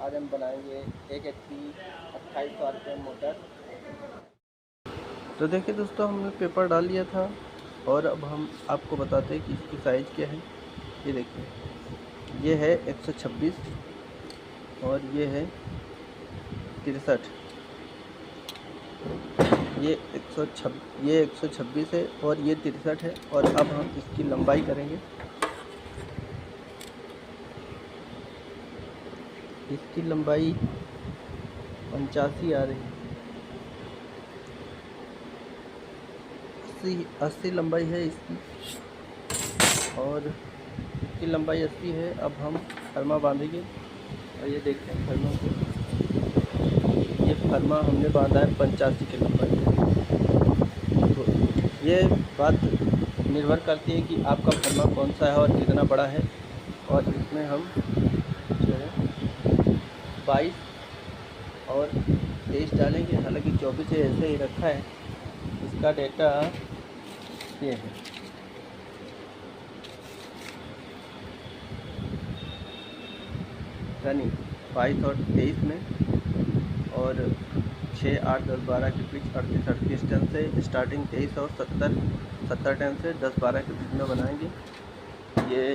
आज हम बनाएंगे एक HP 2800 RPM मोटर। तो देखिए दोस्तों, हमने पेपर डाल लिया था और अब हम आपको बताते हैं कि इसकी साइज़ क्या है। ये देखिए, ये है 126 और ये है 63। ये 126 है और ये 63 है। और अब हम इसकी लंबाई करेंगे। इसकी लंबाई 85 आ रही है। 80 लंबाई है इसकी, और इसकी लंबाई 80 है। अब हम फरमा बांधेंगे और ये देखते हैं फरमा को। ये फरमा हमने बांधा है 85 की लंबाई। तो ये बात निर्भर करती है कि आपका फरमा कौन सा है और कितना बड़ा है। और इसमें हम जो है 22 और 23 डालेंगे। हालांकि 24 ऐसे ही रखा है। इसका डेटा ये है। रनिंग 22 और 23 में, और 6, 8, 10, 12 के बीच 38 टन से स्टार्टिंग 23 और 70 टन से 10, 12 के बीच में बनाएंगे। ये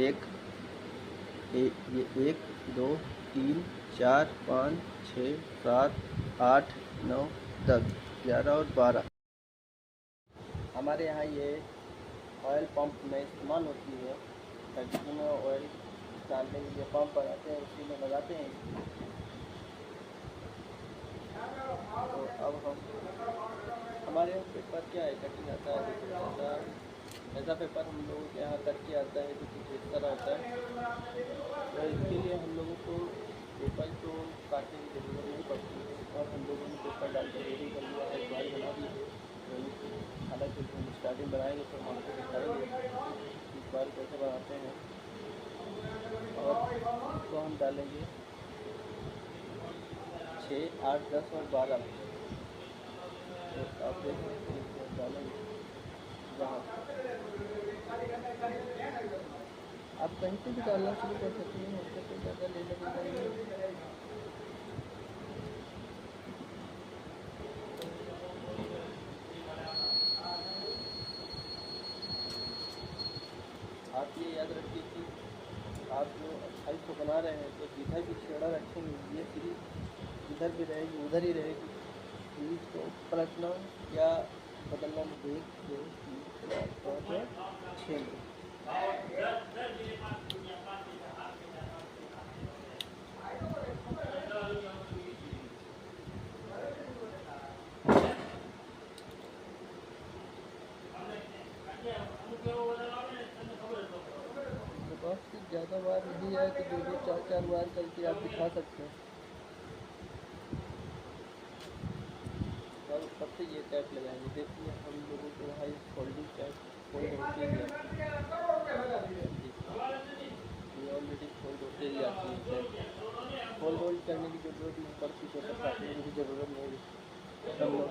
1, 2, 3, 4, 5, 6, 7, 8, 9, 10, 11 और 12 हमारे यहाँ ये ऑयल पंप में इस्तेमाल होती है। फैक्ट्री में ऑयल डालने के लिए पंप बनाते हैं, उसी में लगाते हैं। तो अब हम हमारे यहाँ पेपर क्या है, कटिंग आता है। ऐसा पेपर हम लोगों के यहाँ करके आता है जो कुछ इस तरह होता है। तो इसके लिए हम लोगों को पेपर को काटने की ज़रूरत नहीं पड़ती है, और हम लोगों ने पेपर डाल कर रेडी कर लिया है, ड्राई बना दी है। हालांकि हम स्टार्टिंग बनाएंगे तो हम आपको दिखाएंगे इस बार कैसे बनाते हैं। और इसको हम डालेंगे 6, 8, 10 और 12 में। तो आप देख सकते हैं डालेंगे जहाँ आप कहीं से भी डालना शुरू कर सकते हैं। उससे कोई ज़्यादा ले लगेगा नहीं। आप ये याद रखिए कि आप जो 2800 बना रहे हैं तो जिधर भी छेड़ा रखेंगे ये सीरीज इधर भी रहेगी, उधर ही रहेगी। सीरीज को पलटना या बदलना 1, 2, 3, 4, 5 और 6 में। ज़्यादा बार नहीं है कि 2, 4 बार करके आप दिखा सकते हैं। और सबसे ये टैप लगाएंगे। देखिए हम लोगों को वहाँ इस फोल्डिंग टैप फोल्ड होती ही आती है। ये ऑलरेडी फोल्ड होते ही आती है। फोल्ड करने की ज़रूरत नहीं पड़ती, पेपर काटने की भी ज़रूरत नहीं। हम लोग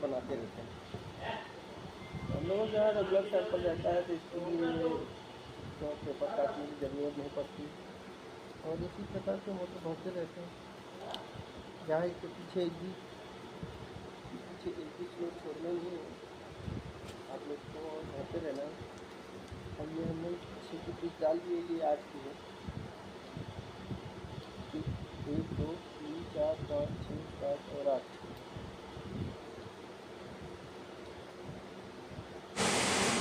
बनाते रहते हैं। हम लोगों के यहाँ रेगुलर सैंपल रहता है, तो इसके लिए तो पेपर काटने की ज़रूरत नहीं पड़ती। और इसी प्रकार से मोटर भरते रहते हैं। जहाँ इसके पीछे एक भी लोग छोड़ना नहीं है, आप लोग को भरते रहना। और ये हमने पीछे की पीस डाल दिए। ये आज की है 1, 2, 3, 4, 5, 6, 7 और 8।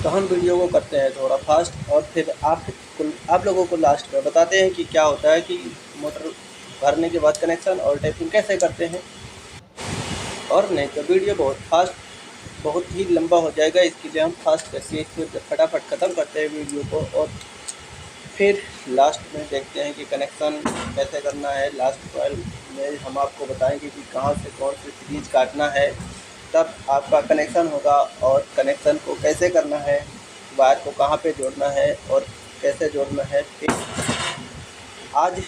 तो हम वीडियो को करते हैं थोड़ा फास्ट, और फिर आप लोगों को लास्ट में बताते हैं कि क्या होता है कि मोटर भरने के बाद कनेक्शन और टैपिंग कैसे करते हैं। और नहीं तो वीडियो बहुत ही लंबा हो जाएगा। इसके लिए हम फास्ट करके इसमें फटाफट ख़त्म करते हैं वीडियो को, और फिर लास्ट में देखते हैं कि कनेक्शन कैसे करना है। लास्ट कॉइल में हम आपको बताएंगे कि कहाँ से कौन सी सीरीज काटना है, तब आपका कनेक्शन होगा। और कनेक्शन को कैसे करना है, वायर को कहाँ पे जोड़ना है और कैसे जोड़ना है, फिर आज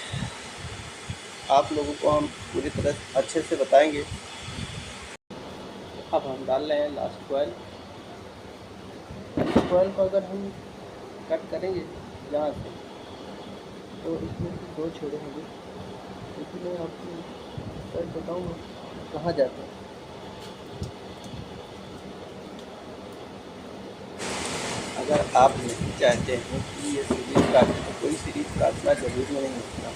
आप लोगों को हम पूरी तरह अच्छे से बताएंगे। अब हम डाल रहे हैं लास्ट कॉइल। को अगर हम कट करेंगे यहाँ से, तो इसमें से 2 छोड़े होंगे, क्योंकि मैं आपको सर बताऊँगा कहाँ जाते हैं। अगर आप नहीं चाहते हैं कि ये सीरीज़ काटे तो कोई सीरीज़ काटना ज़रूरी नहीं होता।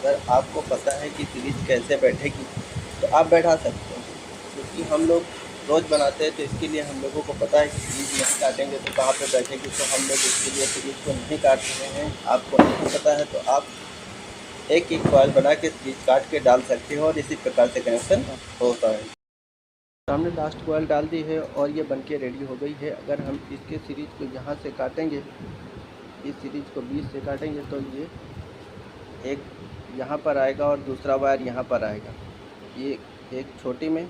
अगर आपको पता है कि सीरीज़ कैसे बैठेगी तो आप बैठा सकते हैं, क्योंकि हम लोग रोज़ बनाते हैं तो इसके लिए हम लोगों को पता है कि सीरीज़ नहीं काटेंगे तो कहाँ पे बैठेगी, तो हम लोग इसके लिए सीरीज़ को नहीं काट रहे हैं। आपको नहीं पता है तो आप एक एक कॉइल बना के सीरीज़ काट के डाल सकते हो और इसी प्रकार से कनेक्शन होता है। सामने लास्ट कॉइल डाल दी है और ये बनके रेडी हो गई है। अगर हम इसके सीरीज़ को यहाँ से काटेंगे, इस सीरीज़ को बीच से काटेंगे तो ये एक यहाँ पर आएगा और दूसरा वायर यहाँ पर आएगा, ये एक छोटी में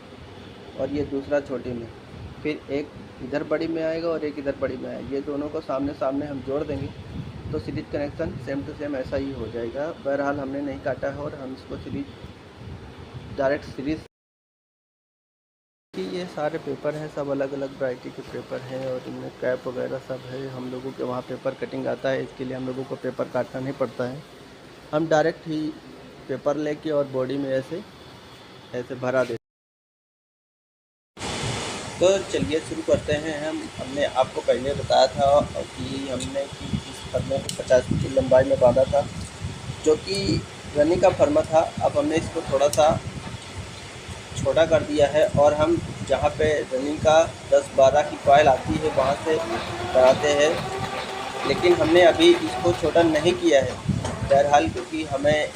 और ये दूसरा छोटी में, फिर एक इधर बड़ी में आएगा और एक इधर बड़ी में आएगा। ये दोनों को सामने सामने हम जोड़ देंगे तो series connection same to same ऐसा ही हो जाएगा। बहरहाल हमने नहीं काटा है और हम इसको सीरीज़ डायरेक्ट सीरीज़ कि ये सारे पेपर हैं, सब अलग अलग वैरायटी के पेपर हैं और इनमें कैप वगैरह सब है। हम लोगों के वहाँ पेपर कटिंग आता है, इसके लिए हम लोगों को पेपर काटना नहीं पड़ता है। हम डायरेक्ट ही पेपर लेके और बॉडी में ऐसे ऐसे भरा देते। तो चलिए शुरू करते हैं। हमने आपको पहले बताया था कि हमने कि इस फर्मे को 50 की लंबाई में बांधा था, जो कि रनिंग का फर्मा था। अब हमने इसको थोड़ा सा छोटा कर दिया है और हम जहाँ पे रनिंग का 10-12 की कॉइल आती है वहाँ से बनाते हैं, लेकिन हमने अभी इसको छोटा नहीं किया है बहरहाल, क्योंकि हमें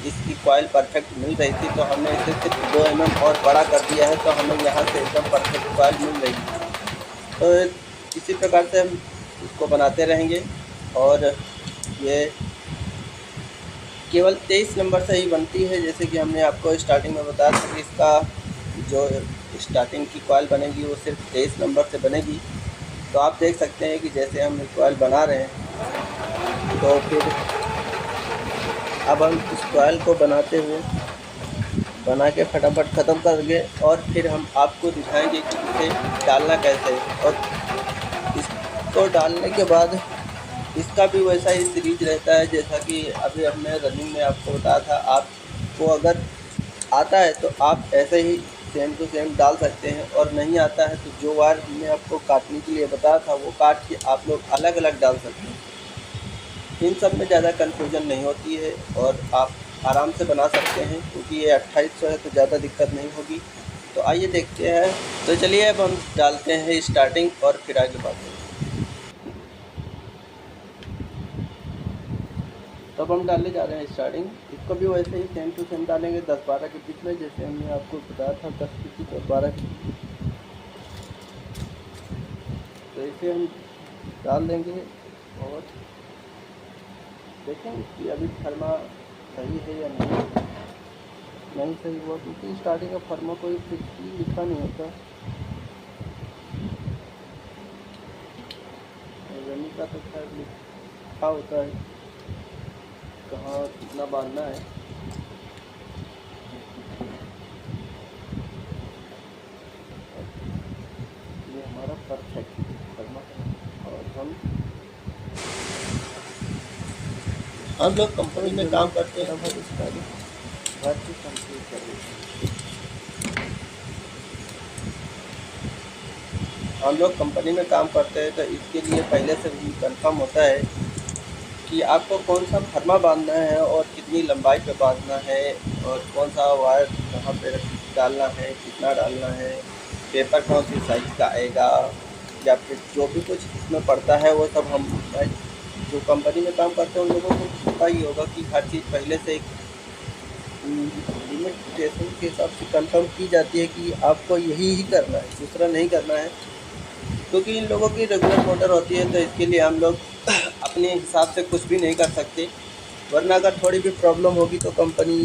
इसकी कॉइल परफेक्ट मिल रही थी तो हमने इसे सिर्फ 2 mm और बड़ा कर दिया है, तो हमें यहाँ से एकदम परफेक्ट कॉइल मिल रही है। तो इसी प्रकार से हम इसको बनाते रहेंगे और ये केवल 23 नंबर से ही बनती है। जैसे कि हमने आपको स्टार्टिंग में बताया था कि इसका जो स्टार्टिंग की कॉइल बनेगी वो सिर्फ 23 नंबर से बनेगी। तो आप देख सकते हैं कि जैसे हम कॉइल बना रहे हैं तो फिर अब हम इस कॉइल को बनाते हुए बना के फटाफट ख़त्म करेंगे और फिर हम आपको दिखाएंगे कि इसे डालना कैसे है। और इसको डालने के बाद इसका भी वैसा ही सीरीज रहता है जैसा कि अभी हमने रनिंग में आपको बताया था। आपको अगर आता है तो आप ऐसे ही सेम टू सेम डाल सकते हैं, और नहीं आता है तो जो वायर हमने आपको काटने के लिए बताया था वो काट के आप लोग अलग अलग डाल सकते हैं। इन सब में ज़्यादा कन्फ्यूजन नहीं होती है और आप आराम से बना सकते हैं, क्योंकि ये 2800 है तो ज़्यादा दिक्कत नहीं होगी। तो आइए देखते हैं। तो चलिए अब हम डालते हैं स्टार्टिंग और फिर आगे बात करेंगे। तब हम डालने जा रहे हैं स्टार्टिंग। इसको भी वैसे ही सेम टू सेम डालेंगे 10-12 के बीच में, जैसे हमने आपको बताया था 10 की और 12 की। तो इसे हम डाल देंगे और देखें कि अभी फर्मा सही है या नहीं सही हुआ, क्योंकि स्टार्टिंग का फर्मा कोई फिक्स लिखा नहीं होता। रनिंग का तो खैर लिखा होता है कहाँ कितना बांधना है। ये हमारा परफेक्ट फर्मा है। और हम लोग कंपनी में काम करते हैं, हम इसका घर की कंप्लीट कर देते हैं। हम लोग कंपनी में काम करते हैं तो इसके लिए पहले से भी कंफर्म होता है कि आपको कौन सा फर्मा बांधना है और कितनी लंबाई पे बांधना है और कौन सा वायर कहाँ पे डालना है, कितना डालना है, पेपर कौन सी साइज़ का आएगा, या फिर जो भी कुछ इसमें पड़ता है वो सब हम जो कंपनी में काम करते हैं उन लोगों को पता ही होगा कि हर चीज़ पहले से एक लिमिटेशन के हिसाब से कंफर्म की जाती है कि आपको यही ही करना है, दूसरा नहीं करना है। क्योंकि इन लोगों की रेगुलर मोटर होती है तो इसके लिए हम लोग अपने हिसाब से कुछ भी नहीं कर सकते, वरना अगर थोड़ी भी प्रॉब्लम होगी तो कंपनी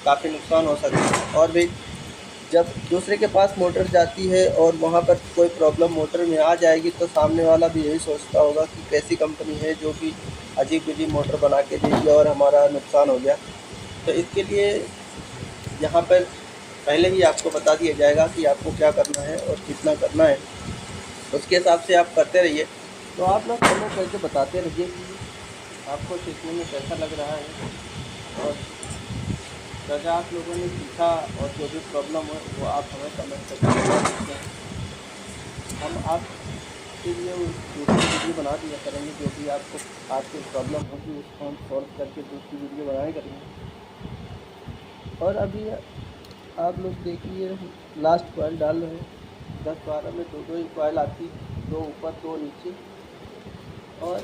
काफ़ी नुकसान हो सकता है। और भी जब दूसरे के पास मोटर जाती है और वहाँ पर कोई प्रॉब्लम मोटर में आ जाएगी तो सामने वाला भी यही सोचता होगा कि कैसी कंपनी है जो कि अजीब-गजीब मोटर बना के देगी और हमारा नुकसान हो गया। तो इसके लिए यहाँ पर पहले ही आपको बता दिया जाएगा कि आपको क्या करना है और कितना करना है, उसके हिसाब से आप करते रहिए। तो आप लोग फॉलो करके बताते रहिए कि आपको सीखने में कैसा लग रहा है और क्या आप लोगों ने सीखा, और जो भी प्रॉब्लम हो वो आप हमें कमेंट करके बता सकते हैं। हम आपके लिए दूसरी वीडियो बना दिया करेंगे, जो भी आपकी प्रॉब्लम होगी उसको हम सॉल्व करके दूसरी वीडियो बनाया करेंगे। और अभी आप लोग देखिए, लास्ट कॉइल डाल रहे हैं। 10-12 में दो ही कॉइल आती, 2 ऊपर 2 नीचे। और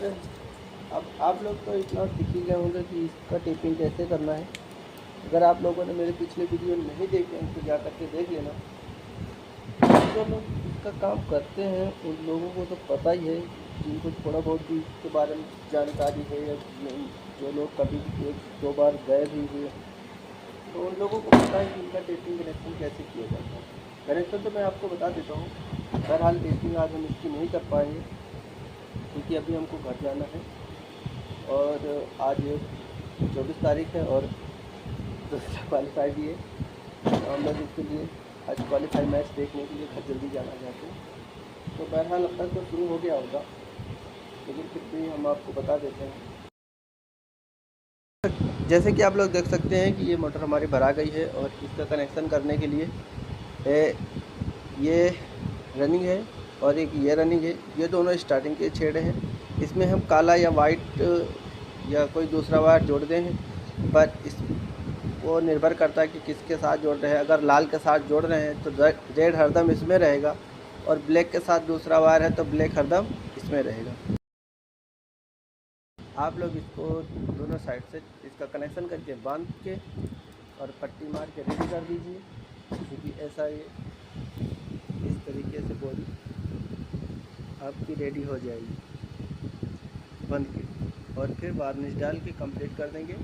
अब आप लोग तो इतना सीख ही गए होंगे कि इसका टेपिंग कैसे करना है। अगर आप लोगों ने मेरे पिछले वीडियो नहीं देखे हैं तो जा करके देख लेना। जो लोग इसका काम करते हैं उन लोगों को तो पता ही है, जिनको थोड़ा बहुत भी इसके बारे में जानकारी है, या जो लोग कभी 1-2 बार गए भी हुए तो उन लोगों को पता है कि इनका टेपिंग कनेक्शन कैसे किया जाता है। कनेक्शन तो मैं आपको बता देता हूँ। बहरहाल टेपिंग आज हम इसकी नहीं कर पाएंगे क्योंकि अभी हमको घर जाना है, और आज 24 तारीख है और दूसरा क्वालिफाई भी है, तो हम लोग इसके लिए आज क्वालिफाई मैच देखने के लिए घर जल्दी जाना चाहते हैं। तो बहरहाल अब तक तो शुरू हो गया होगा, लेकिन फिर भी हम आपको बता देते हैं। जैसे कि आप लोग देख सकते हैं कि ये मोटर हमारी भरा गई है, और इसका कनेक्शन करने के लिए ये रनिंग है और एक ये रनिंग है। ये दोनों स्टार्टिंग के छेड़े हैं। इसमें हम काला या वाइट या कोई दूसरा वायर जोड़ दें हैं, पर इस वो निर्भर करता है कि किसके साथ जोड़ रहे हैं। अगर लाल के साथ जोड़ रहे हैं तो रेड हरदम इसमें रहेगा, और ब्लैक के साथ दूसरा वायर है तो ब्लैक हरदम इसमें रहेगा। आप लोग इसको दोनों साइड से इसका कनेक्शन करके बांध के और पट्टी मार के रेडी कर दीजिए, क्योंकि ऐसा ये इस तरीके से बॉडी आपकी रेडी हो जाएगी बंद के। और फिर वार्निश डाल के कंप्लीट कर देंगे।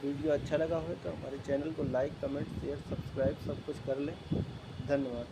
वीडियो अच्छा लगा हो तो हमारे चैनल को लाइक, कमेंट, शेयर, सब्सक्राइब सब कुछ कर लें। धन्यवाद।